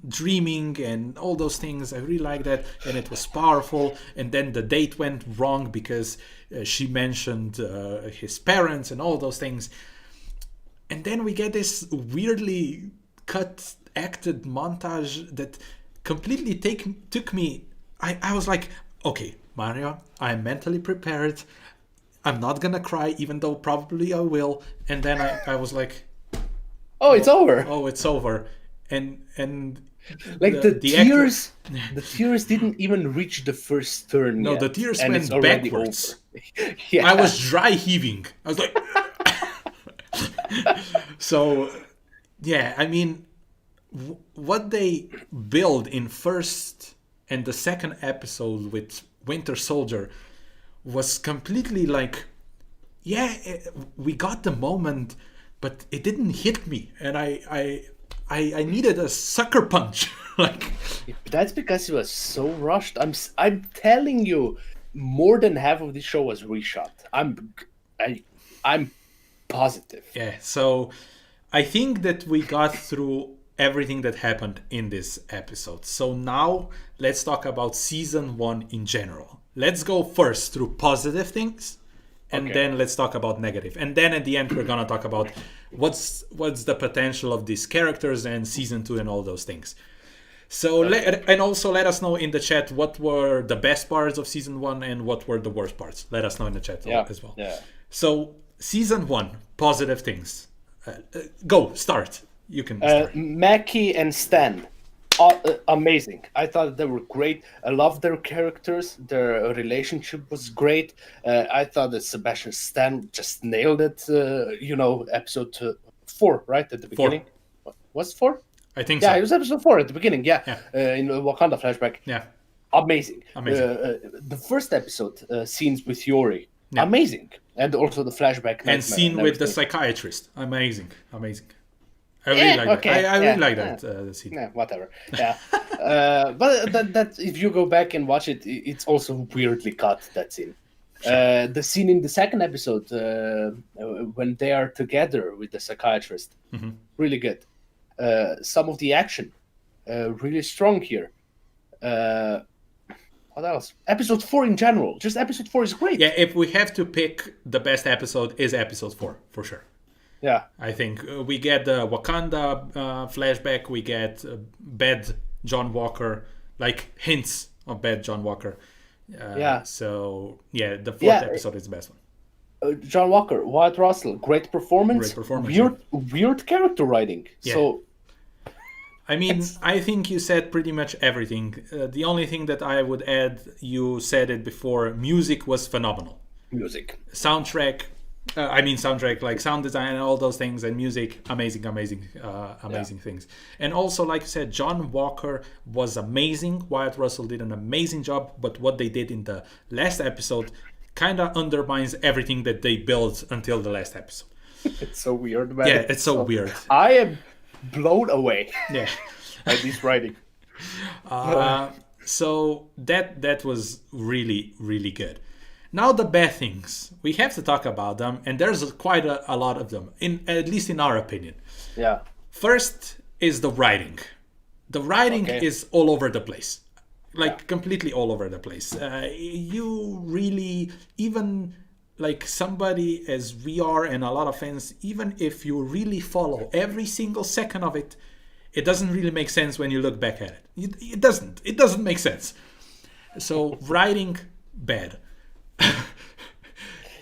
dreaming and all those things. I really liked that, and it was powerful. And then the date went wrong because she mentioned his parents and all those things. And then we get this weirdly cut acted montage that completely took me. I was like, okay, Mario, I'm mentally prepared. I'm not gonna cry, even though probably I will. And then I was like, Oh, it's over. oh, it's over. And Like the the actor, tears, the tears didn't even reach the first turn no, the yet, tears and it's went already backwards. over. I Yeah, was dry heaving. I was like, so yeah. I mean, what they build in first and the second episode with Winter Soldier was completely like, yeah, we got the moment, but it didn't hit me, and I needed a sucker punch. Like, that's because it was so rushed. I'm telling you, more than half of the show was reshot. I, I'm positive. yeah. So I think that we got through everything that happened in this episode. So now let's talk about season one in general. Let's go first through positive things, and Okay. then let's talk about negative. And then at the end we're gonna talk about what's the potential of these characters and season two and all those things. So and also let us know in the chat what were the best parts of season one and what were the worst parts. Let us know in the chat Yeah, as well. yeah. So season one, positive things. Go start. You can start. Mackie and Stan, amazing. I thought they were great. I love their characters. Their relationship was great. I thought that Sebastian Stan just nailed it. Episode 4, right at the beginning. Was it 4? I think Yeah, so. it was episode 4 at the beginning. Yeah, Yeah. In the Wakanda flashback. Yeah. Amazing. Amazing. The first episode scenes with Yori, Yeah. amazing, and also the flashback And scene with the everything. psychiatrist. Amazing. Amazing. I really like okay, that. I yeah, really like that scene. Yeah, whatever. Yeah, but that if you go back and watch it, it's also weirdly cut, that scene. The scene in the second episode when they are together with the psychiatrist, really good. Some of the action, really strong here. What else? Episode 4 in general, just episode 4 is great. Yeah, if we have to pick the best episode, is episode 4 for sure. Yeah. I think we get the Wakanda flashback. We get bad John Walker, like hints of bad John Walker. Yeah. So yeah, the fourth Yeah. episode is the best one. John Walker, Wyatt Russell, great performance. Great performance, Weird character writing. Yeah. So I mean, I think you said pretty much everything. The only thing that I would add, you said it before, music was phenomenal. music. Soundtrack, soundtrack, like sound design and all those things, and music, amazing things. And also, like you said, John Walker was amazing. Wyatt Russell did an amazing job, but what they did in the last episode kind of undermines everything that they built until the last episode. It's so weird, man. Yeah, it's so weird. I am blown away Yeah. by this writing. So that was really, really good. Now the bad things, we have to talk about them, and there's quite a lot of them, at least in our opinion. Yeah. First is the writing. The writing Okay. is all over the place, like completely all over the place. You really, even like somebody as we are and a lot of fans, even if you really follow every single second of it, it doesn't really make sense when you look back at it. It doesn't. It doesn't make sense. So writing, bad.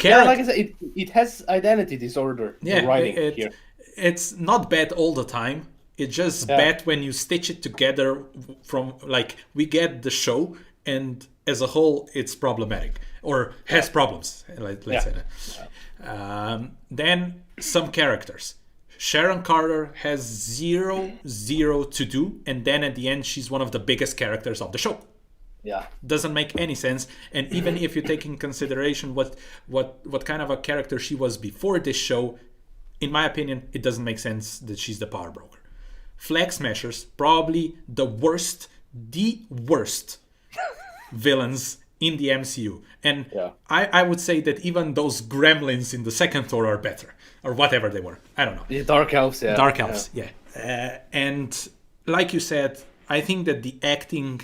Yeah, like Character, I said, it has identity disorder. The yeah, writing here. it's not bad all the time. It's just Yeah, bad when you stitch it together from like we get the show and as a whole it's problematic or yeah, has problems. Let's yeah, say that. Then some characters. Sharon Carter has zero to do, and then at the end she's one of the biggest characters of the show. yeah. Doesn't make any sense. And even if you take in consideration what kind of a character she was before this show, in my opinion, it doesn't make sense that she's the power broker. Flag Smashers, probably the worst villains in the MCU. And Yeah. I would say that even those gremlins in the second Thor are better. Or whatever they were. I don't know. The Dark Elves, yeah. Dark Elves, yeah. And like you said, I think that the acting,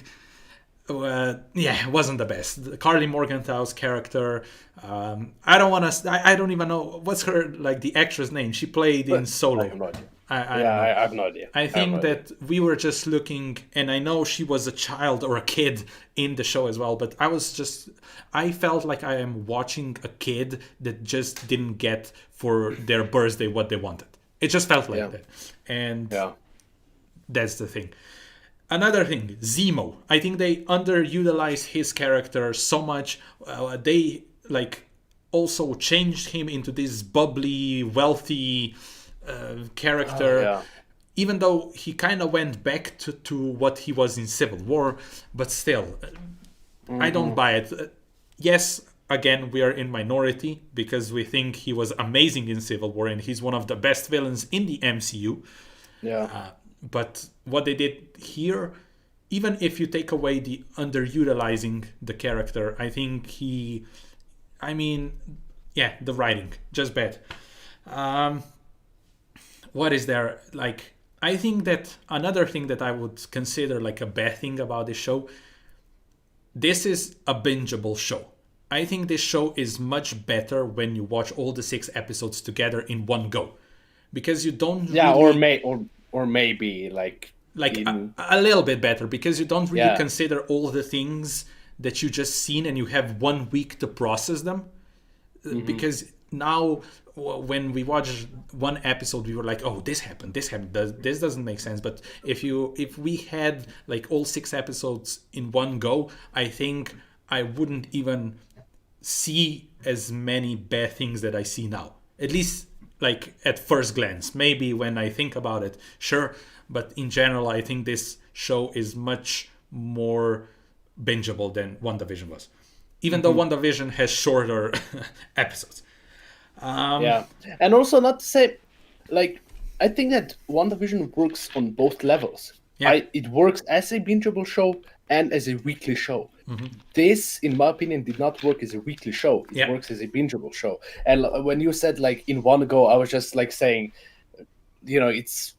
wasn't the best. Carly Morgenthau's character, I don't want to. I don't even know what's her like the actress name. She played in Solo. I have no idea. I Yeah, don't know. I have no idea. I have think no idea. that we were just looking, and I know she was a child or a kid in the show as well, but I felt like I am watching a kid that just didn't get for their birthday what they wanted. It just felt like Yeah. that. And Yeah. that's the thing. Another thing, Zemo. I think they underutilize his character so much. They like also changed him into this bubbly, wealthy character. Yeah. Even though he kind of went back to what he was in Civil War, but still, I don't buy it. Yes, again, we are in minority because we think he was amazing in Civil War and he's one of the best villains in the MCU. Yeah. But what they did here, even if you take away the underutilizing the character, I think the writing, just bad. What is there? Like, I think that another thing that I would consider like a bad thing about this show, this is a bingeable show. I think this show is much better when you watch all the 6 episodes together in one go. Because you don't Yeah, really... or maybe like a little bit better because you don't really Yeah. consider all the things that you just seen and you have 1 week to process them. Because now when we watch one episode we were like, oh, this happened, this doesn't make sense. But if we had like all 6 episodes in one go, I think I wouldn't even see as many bad things that I see now, at least like at first glance. Maybe when I think about it, sure, but in general I think this show is much more bingeable than WandaVision was, even though WandaVision has shorter episodes. yeah. And also not to say like I think that WandaVision works on both levels. Yeah. It works as a bingeable show and as a weekly show. This, in my opinion, did not work as a weekly show. It Yeah. works as a bingeable show. And when you said like in one go, I was just like saying, it's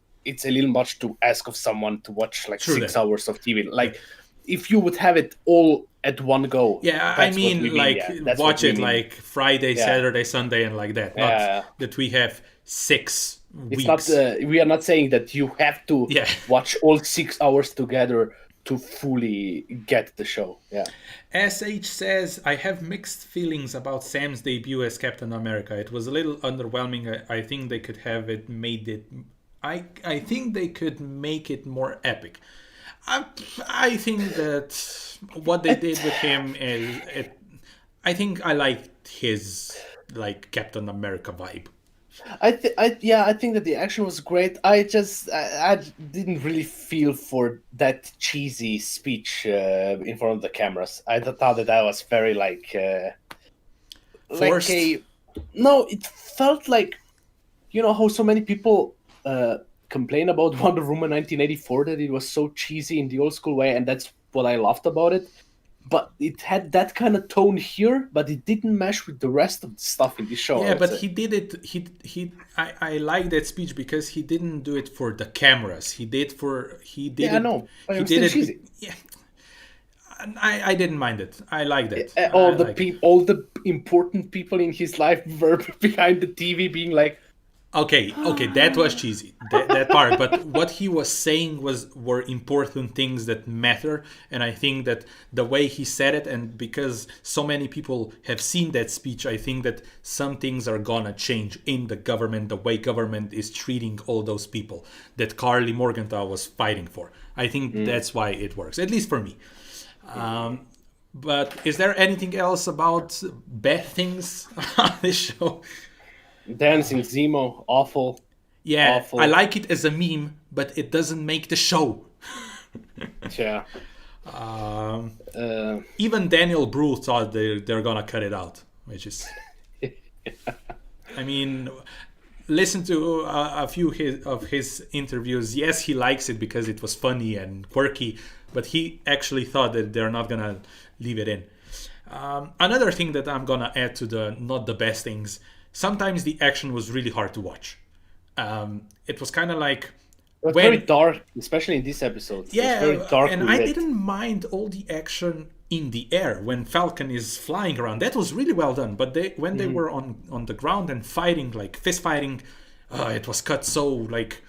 a little much to ask of someone to watch like True 6 that. hours of TV. Like if you would have it all at one go. Yeah, I that's what mean, we like, yeah, that's what watch we it mean. like Friday, Yeah. Saturday, Sunday, and like that. Not Yeah. that we have 6 It's weeks. not. We are not saying that you have to Yeah. watch all 6 hours together to fully get the show. Yeah. SH says, I have mixed feelings about Sam's debut as Captain America. It was a little underwhelming. I think they could have it made it... I think they could make it more epic. I think that what they did with him is... I think I liked his like Captain America vibe. I think that the action was great. I didn't really feel for that cheesy speech in front of the cameras. I thought that was very Forced? No, it felt like how so many people complain about Wonder Woman 1984 that it was so cheesy in the old school way, and that's what I loved about it. But it had that kind of tone here, but it didn't mesh with the rest of the stuff in the show. Yeah, but he did it. I like that speech because he didn't do it for the cameras. He did it. Yeah, I know. But He it was did still it. cheesy. Yeah, I didn't mind it. I liked it. All I the like it. all the important people in his life were behind the TV, being like, Okay, that was cheesy. That part, but what he was saying were important things that matter, and I think that the way he said it, and because so many people have seen that speech, I think that some things are gonna change in the government, the way government is treating all those people that Carly Morgenthau was fighting for. I think that's why it works, at least for me. But is there anything else about bad things on this show? Dancing Zemo, awful, Yeah, I awful. like it as a meme, but it doesn't make the show. Yeah. Uh, Even Daniel Brühl thought they're gonna cut it out, which is, I mean, listen to a few of his interviews. Yes, he likes it because it was funny and quirky, but he actually thought that they're not gonna leave it in. Another thing that I'm gonna add to the not the best things. Sometimes the action was really hard to watch. It was kind of like it was very when dark, especially in this episode. It was very yeah, and darkly I lit. didn't mind all the action in the air when Falcon is flying around. That was really well done. But when they were on the ground and fighting, like fist fighting, it was cut so like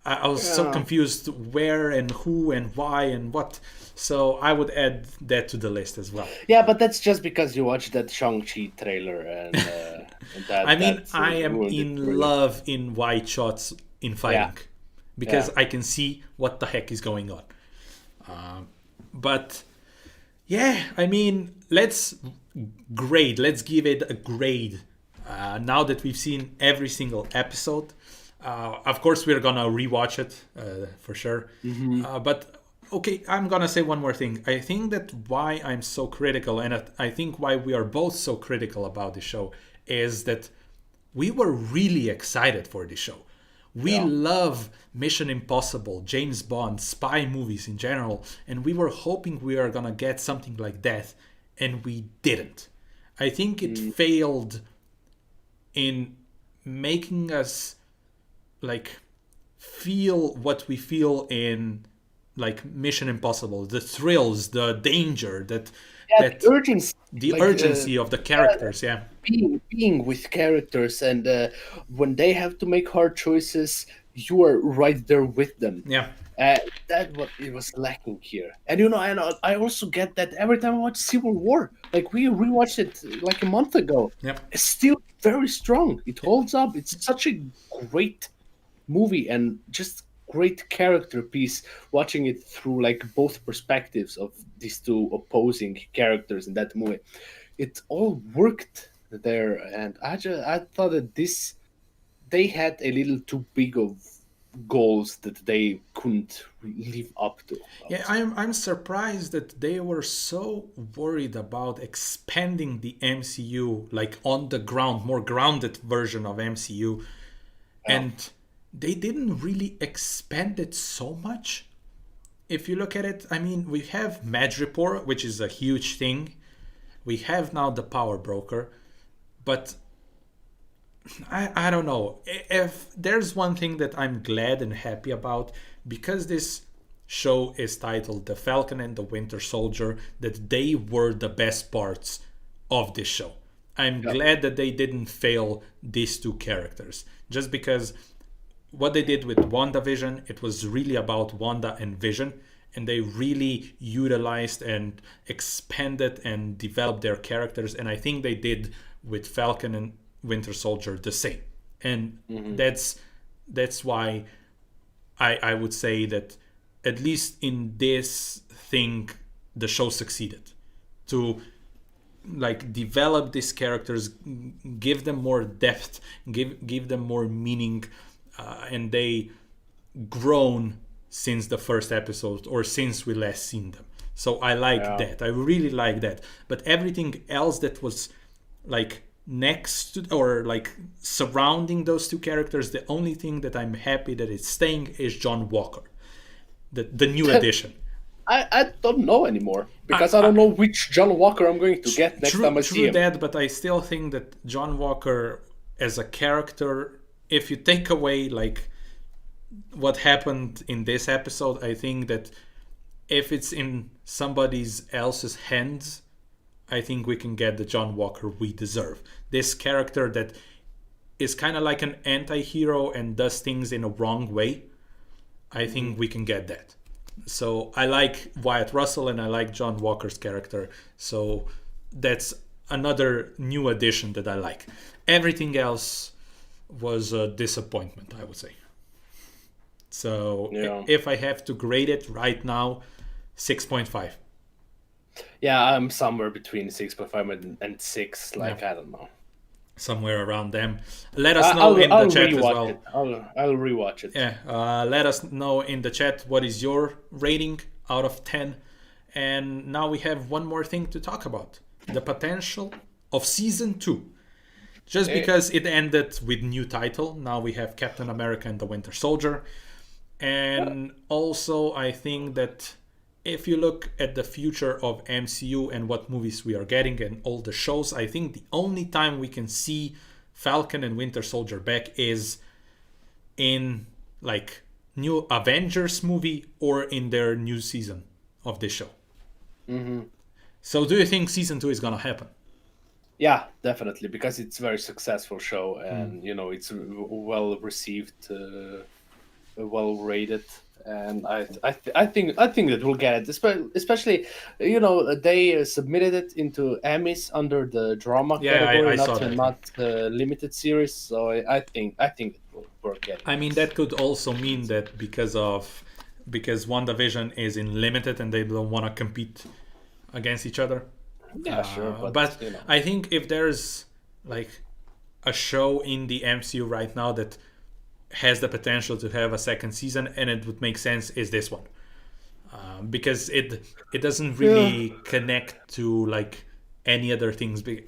I was so Yeah. confused where and who and why and what. So I would add that to the list as well. Yeah, but that's just because you watched that Shang-Chi trailer and I that mean, that I am ruined it for in you. love in white shots in Yeah, fighting because yeah. I can see what the heck is going on. But yeah, I mean, let's grade. Let's give it a grade. Now that we've seen every single episode, of course we're gonna rewatch it for sure. But okay, I'm gonna say one more thing. I think that why I'm so critical, and I think why we are both so critical about the show, is that we were really excited for this show. We Yeah. love Mission Impossible, James Bond, spy movies in general, and we were hoping we are gonna get something like that, and we didn't. I think it Mm. failed in making us like feel what we feel in like Mission Impossible, the thrills, the danger, Yeah, that the urgency, the like urgency of the characters. Yeah, being with characters, and when they have to make hard choices, you are right there with them. yeah, Uh, that what it was lacking here. And you know, and I also get that every time I watch Civil War, like we rewatched it like a month ago, yeah. it's still very strong. It holds up. It's such a great movie and just great character piece watching it through like both perspectives of these two opposing characters in that movie. It all worked there, and I thought that this they had a little too big of goals that they couldn't live up to, I Yeah, would say. I'm surprised that they were so worried about expanding the MCU, like on the ground, more grounded version of MCU, Yeah. and they didn't really expand it so much. If you look at it, I mean, we have Madripoor, which is a huge thing. We have now the Power Broker, but I don't know. If there's one thing that I'm glad and happy about, because this show is titled The Falcon and the Winter Soldier, that they were the best parts of this show. I'm Yeah. glad that they didn't fail these two characters. Just because what they did with WandaVision, it was really about Wanda and Vision, and they really utilized and expanded and developed their characters. And I think they did with Falcon and Winter Soldier the same. And Hmm. that's why I would say that at least in this thing the show succeeded to like develop these characters, give them more depth, give them more meaning, and they grown since the first episode or since we last seen them. So I like Yeah. that. I really like that. But everything else that was like next to or like surrounding those two characters, the only thing that I'm happy that it's staying is John Walker, the new addition. I don't know anymore because I I, don't know which John Walker I'm going to get next time I see true him. that, but I still think that John Walker as a character, if you take away like what happened in this episode, I think that if it's in somebody's else's hands, I think we can get the John Walker we deserve. This character that is kind of like an anti-hero and does things in a wrong way, I think we can get that. So I like Wyatt Russell and I like John Walker's character. So that's another new addition that I like. Everything else was a disappointment, I would say. So Yeah. if I have to grade it right now, 6.5. Yeah, I'm somewhere between 6.5 and 6. Like, Yeah. I don't know. Somewhere around them. Let us know in the chat as well. It. I'll rewatch it. Yeah, let us know in the chat what is your rating out of 10. And now we have one more thing to talk about. The potential of season 2. Just because it ended with new title, now we have Captain America and the Winter Soldier. And also I think that if you look at the future of MCU and what movies we are getting and all the shows, I think the only time we can see Falcon and Winter Soldier back is in like new Avengers movie or in their new season of this show. So do you think season 2 is gonna happen? Yeah, definitely, because it's a very successful show, and it's well received, well rated, and I think that we'll get it. Especially, they submitted it into Emmys under the drama category, I saw that. not limited series. So I think we'll get it. I mean, that could also mean that because WandaVision is in limited and they don't want to compete against each other. Yeah, sure, but I think if there's like a show in the MCU right now that has the potential to have a second season and it would make sense, is this one, because it doesn't really connect to like any other things. But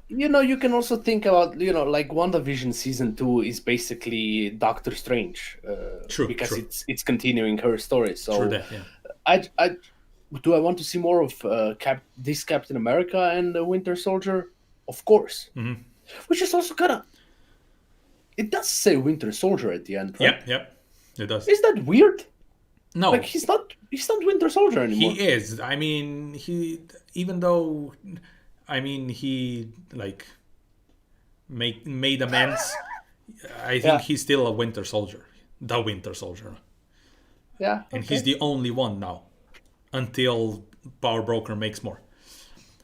you can also think about like WandaVision season 2 is basically Doctor Strange, True, because true. it's continuing her story. So True that, yeah. I do I want to see more of this Captain America and the Winter Soldier? Of course. Which is also kind of, it does say Winter Soldier at the end, right? Yep, it does. Is that weird? No, Like he's not Winter Soldier anymore. he is. I mean, he like made amends. I think he's still a Winter Soldier, the Winter Soldier, Yeah. and he's the only one now, until Power Broker makes more.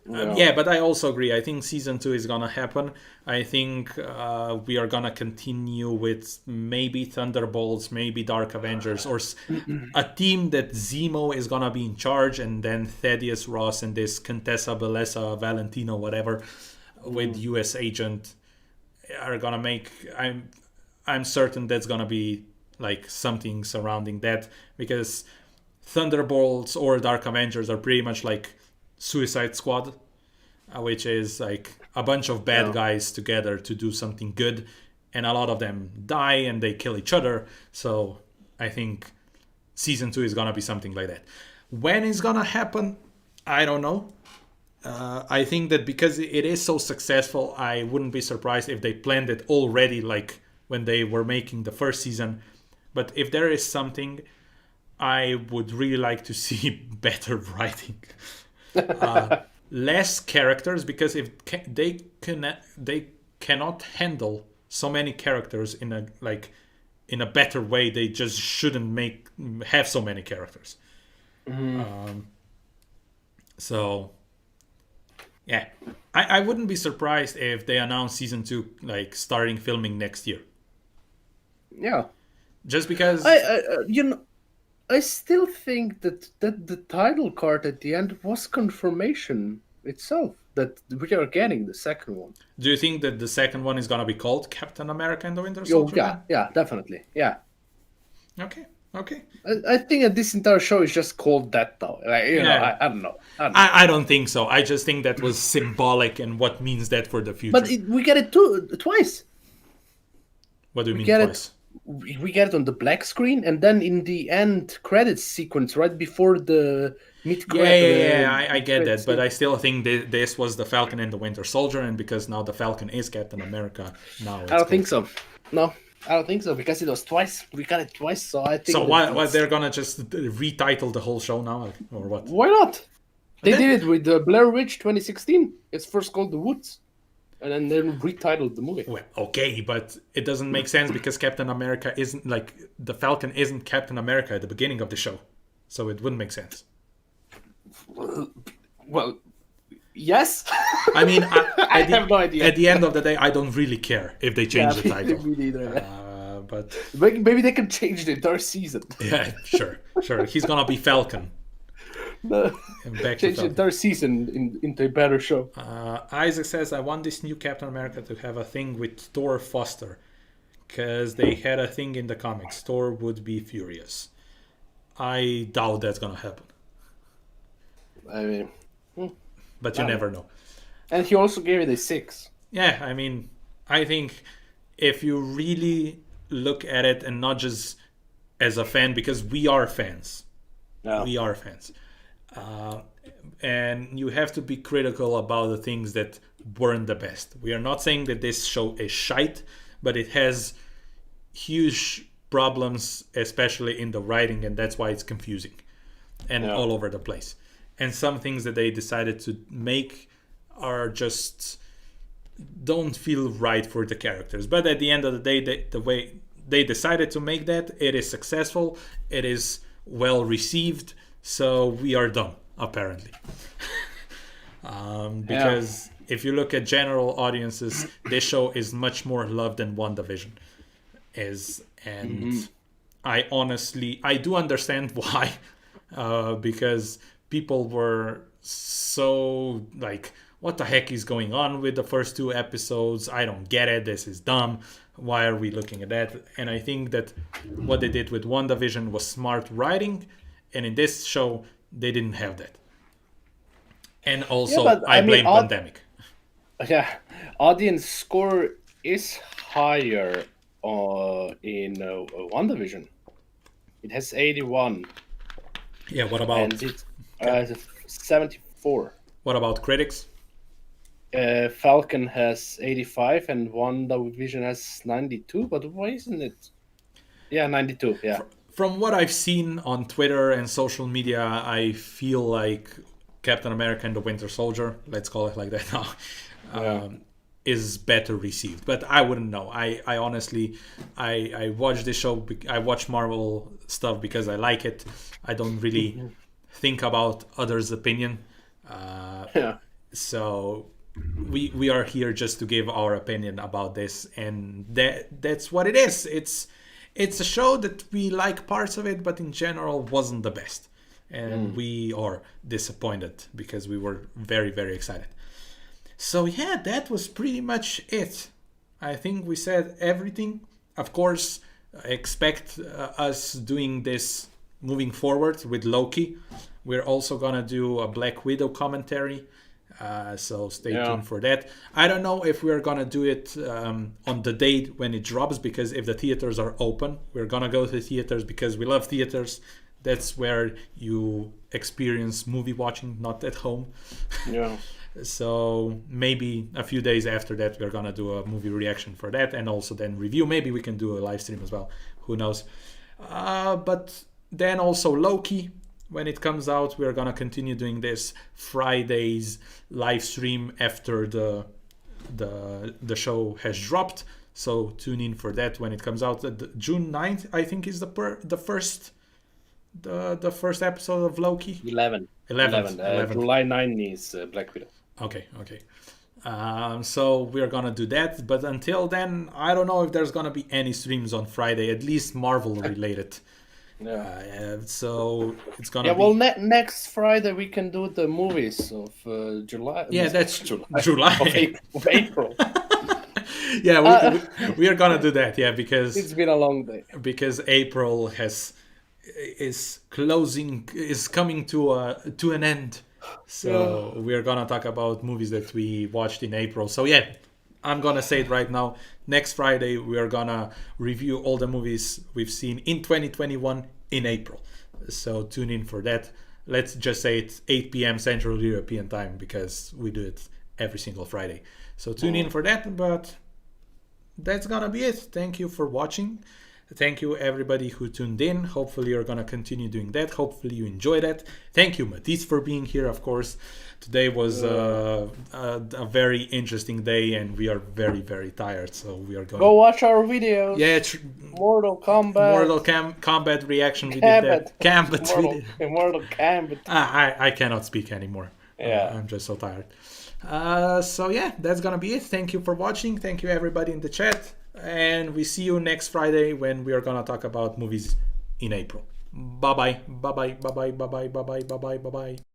Yeah, but I also agree. I think season 2 is gonna happen. I think we are gonna continue with maybe Thunderbolts, maybe Dark Avengers, or a team that Zemo is gonna be in charge, and then Thaddeus Ross and this Contessa Bellessa Valentino, whatever, with US Agent are gonna make. I'm certain that's gonna be like something surrounding that, because Thunderbolts or Dark Avengers are pretty much like Suicide Squad, which is like a bunch of bad guys together to do something good, and a lot of them die and they kill each other. So I think season 2 is gonna be something like that. When it's gonna happen, I don't know. I think that because it is so successful, I wouldn't be surprised if they planned it already, like when they were making the first season. But if there is something, I would really like to see better writing. Less characters, because if they cannot handle so many characters in a better way, they just shouldn't have so many characters. So yeah, I wouldn't be surprised if they announce season 2 like starting filming next year. Yeah. Just because I still think that the title card at the end was confirmation itself that we are getting the second one. Do you think that the second one is gonna be called Captain America and the Winter Soldier? Yeah, definitely. Yeah. Okay. I think that this entire show is just called that, though. Like, I don't know. I don't think so. I just think that was symbolic and what means that for the future. But we get it twice. What do you mean twice? We get it on the black screen, and then in the end credits sequence right before the I get that, but I still think this was the Falcon and the Winter Soldier, and because now the Falcon is Captain America, now it's I don't think so. No, I don't think so, because it was twice. We got it twice, so I think. So why they're gonna just retitle the whole show now, or what? Why not? They did it with Blair Witch 2016. It's first called The Woods. and then retitled the movie. Well, okay, but it doesn't make sense because Captain America isn't like the Falcon isn't Captain America at the beginning of the show, so it wouldn't make sense. Well, yes. I mean, I have no idea. At the end of the day, I don't really care if they change the title. Me neither. But maybe they can change the entire season. yeah, sure. He's gonna be Falcon. No. Change the entire season into a better show. Isaac says, I want this new Captain America to have a thing with Thor Foster, because they had a thing in the comics. Thor would be furious. I doubt that's gonna happen. I mean, but you never know. And he also gave it a 6. Yeah, I mean, I think if you really look at it and not just as a fan, because we are fans. Yeah. We are fans. And you have to be critical about the things that weren't the best. We are not saying that this show is shite, but it has huge problems, especially in the writing, and that's why it's confusing and all over the place. And some things that they decided to make are just don't feel right for the characters. But at the end of the day, the way they decided to make that, it is successful. It is well received. So we are done, apparently. Because if you look at general audiences, this show is much more loved than WandaVision is. And I do understand why. Because people were so like, what the heck is going on with the first 2 episodes? I don't get it. This is dumb. Why are we looking at that? And I think that what they did with WandaVision was smart writing. And in this show, they didn't have that. And also, I blame pandemic. Yeah, audience score is higher in WandaVision. It has 81. Yeah, what about... And it 74. What about critics? Falcon has 85 and WandaVision has 92. But why isn't it? Yeah, 92, yeah. From what I've seen on Twitter and social media, I feel like Captain America and the Winter Soldier, let's call it like that now, is better received. But I wouldn't know. I honestly, I watch this show, I watch Marvel stuff because I like it. I don't really think about others' opinion. So we are here just to give our opinion about this, and that's what it is. It's a show that we like parts of it, but in general wasn't the best. And we are disappointed because we were very, very excited. So yeah, that was pretty much it. I think we said everything. Of course, expect us doing this moving forward with Loki. We're also going to do a Black Widow commentary. So stay tuned for that. I don't know if we're gonna do it on the date when it drops, because if the theaters are open, we're gonna go to the theaters because we love theaters. That's where you experience movie watching, not at home. Yeah. So maybe a few days after that, we're gonna do a movie reaction for that, and also then review. Maybe we can do a live stream as well. Who knows? But then also Loki. When it comes out, we're gonna continue doing this Fridays live stream after the show has dropped. So tune in for that when it comes out. June 9th, I think, is the first episode of Loki. 11. July 9 is Black Widow. Okay. So we're gonna do that. But until then, I don't know if there's gonna be any streams on Friday, at least Marvel related. So it's gonna be... well, next Friday we can do the movies of July. Yeah, that's July. Of April. Yeah, we are gonna do that. Yeah, because it's been a long day. Because April is coming to an end. So we're gonna talk about movies that we watched in April. So yeah, I'm gonna say it right now. Next Friday, we are gonna review all the movies we've seen in 2021 in April. So tune in for that. Let's just say it's 8 p.m. Central European time, because we do it every single Friday. So tune in for that. But that's gonna be it. Thank you for watching. Thank you, everybody who tuned in. Hopefully, you're going to continue doing that. Hopefully, you enjoyed it. Thank you, Matisse, for being here, of course. Today was a very interesting day, and we are very, very tired. So we are going Go watch our videos. Yeah, Mortal Kombat. Combat reaction. We did that. Gambit. Mortal Kombat. I cannot speak anymore. Yeah. I'm just so tired. So yeah, that's gonna be it. Thank you for watching. Thank you everybody in the chat, and we see you next Friday when we are gonna talk about movies in April. Bye bye. Bye bye. Bye bye. Bye bye. Bye bye. Bye bye. Bye bye.